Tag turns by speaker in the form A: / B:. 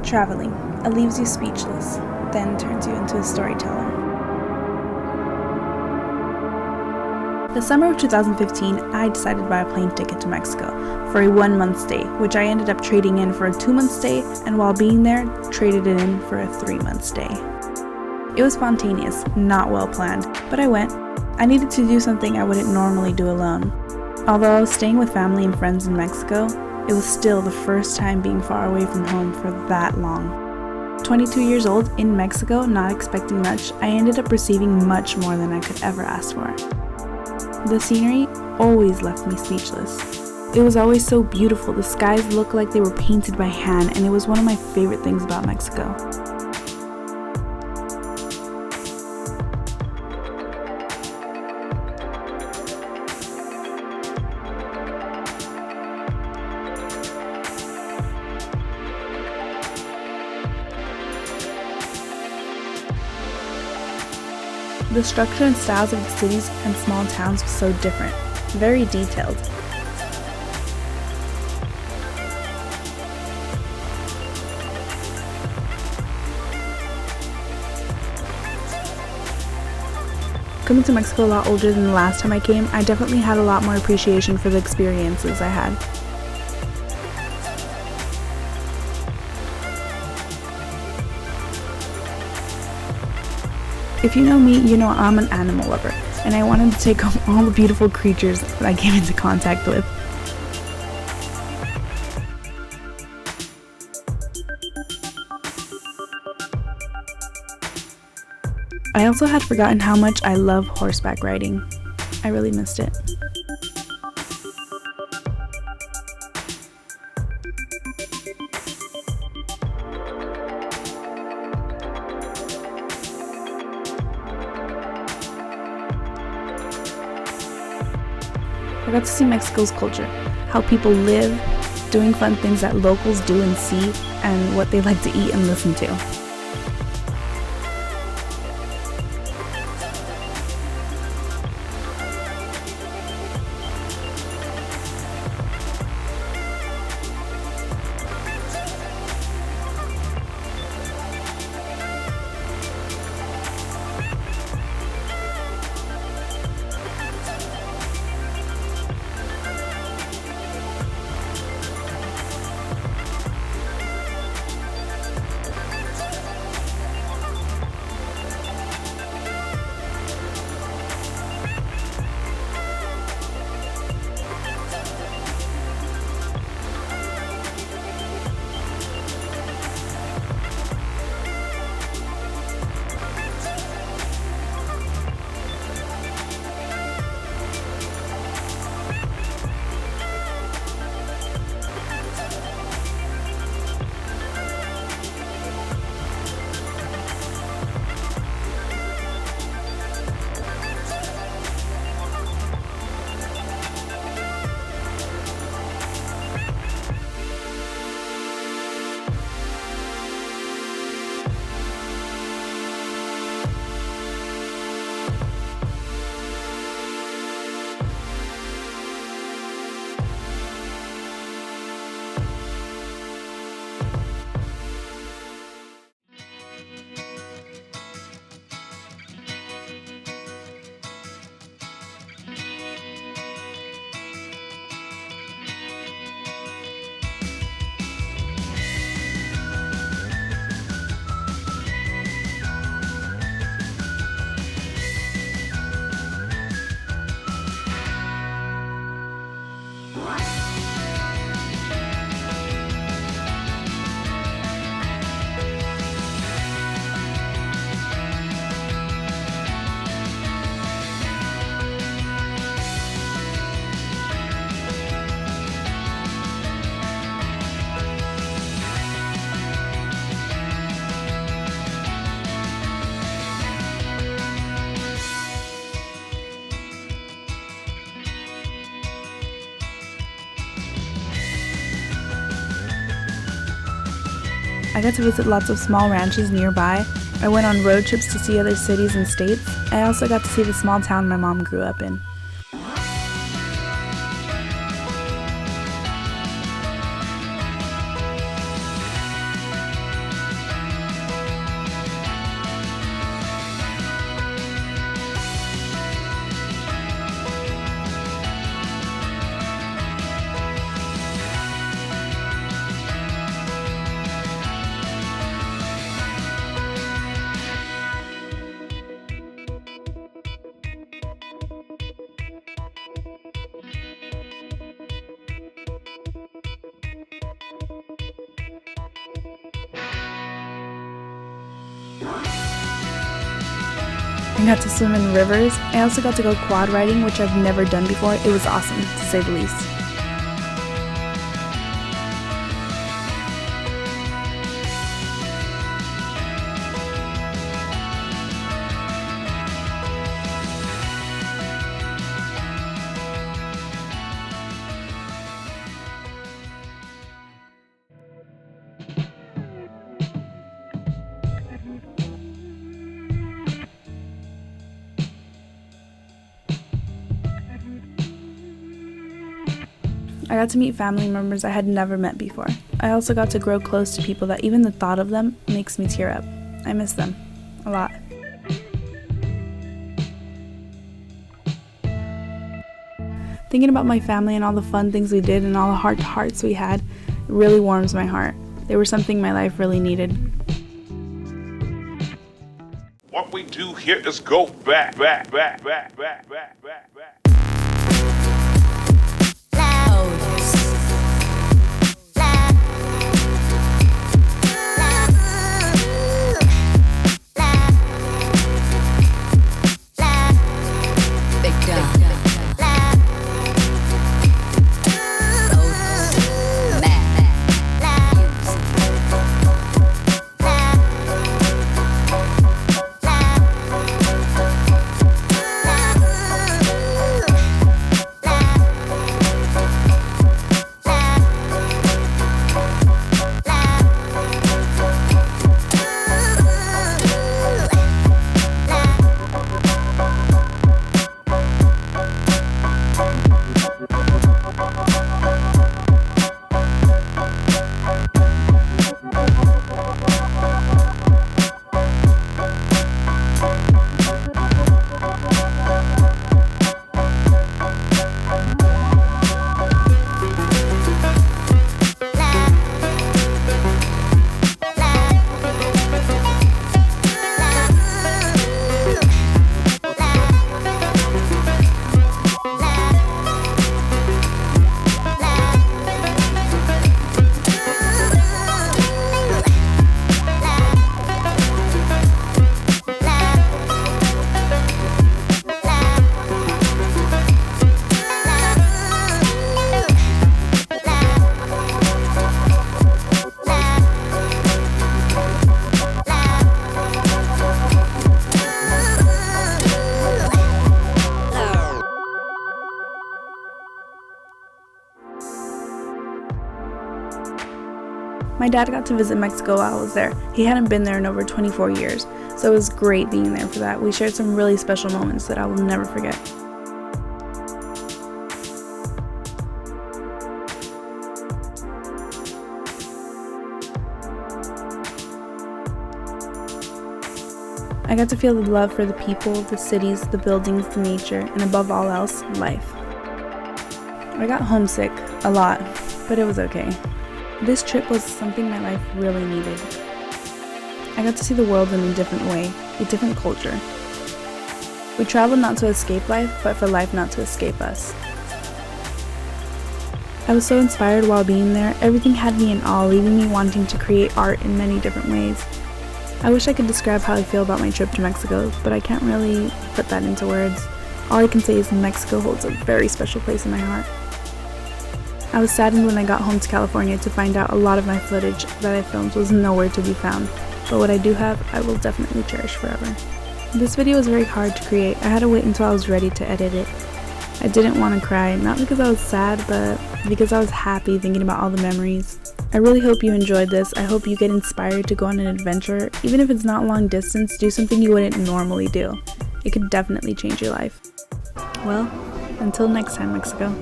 A: Traveling. It leaves you speechless, then turns you into a storyteller. The summer of 2015, I decided to buy a plane ticket to Mexico for a 1-month stay, which I ended up trading in for a 2-month stay, and while being there, traded it in for a 3-month stay. It was spontaneous, not well planned, but I went. I needed to do something I wouldn't normally do alone. Although I was staying with family and friends in Mexico, it was still the first time being far away from home for that long. 22 years old, in Mexico, not expecting much, I ended up receiving much more than I could ever ask for. The scenery always left me speechless. It was always so beautiful, the skies looked like they were painted by hand, and it was one of my favorite things about Mexico. The structure and styles of the cities and small towns was so different, very detailed. Coming to Mexico a lot older than the last time I came, I definitely had a lot more appreciation for the experiences I had. If you know me, you know I'm an animal lover, and I wanted to take home all the beautiful creatures that I came into contact with. I also had forgotten how much I love horseback riding. I really missed it. I got to see Mexico's culture, how people live, doing fun things that locals do and see, and what they like to eat and listen to. I got to visit lots of small ranches nearby. I went on road trips to see other cities and states. I also got to see the small town my mom grew up in. I got to swim in rivers. I also got to go quad riding, which I've never done before. It was awesome, to say the least. I got to meet family members I had never met before. I also got to grow close to people that even the thought of them makes me tear up. I miss them a lot. Thinking about my family and all the fun things we did and all the heart-to-hearts we had, it really warms my heart. They were something my life really needed.
B: What we do here is go back. My dad got to visit Mexico while I was there. He hadn't been there in over 24 years, so it was great being there for that. We shared some really special moments that I will never forget. I got to feel the love for the people, the cities, the buildings, the nature, and above all else, life. I got homesick a lot, but it was okay. This trip was something my life really needed. I got to see the world in a different way, a different culture. We traveled not to escape life, but for life not to escape us. I was so inspired while being there. Everything had me in awe, leaving me wanting to create art in many different ways. I wish I could describe how I feel about my trip to Mexico, but I can't really put that into words. All I can say is Mexico holds a very special place in my heart. I was saddened when I got home to California to find out a lot of my footage that I filmed was nowhere to be found, but what I do have, I will definitely cherish forever. This video was very hard to create. I had to wait until I was ready to edit it. I didn't want to cry, not because I was sad, but because I was happy thinking about all the memories. I really hope you enjoyed this. I hope you get inspired to go on an adventure. Even if it's not long distance, do something you wouldn't normally do. It could definitely change your life. Well, until next time, Mexico.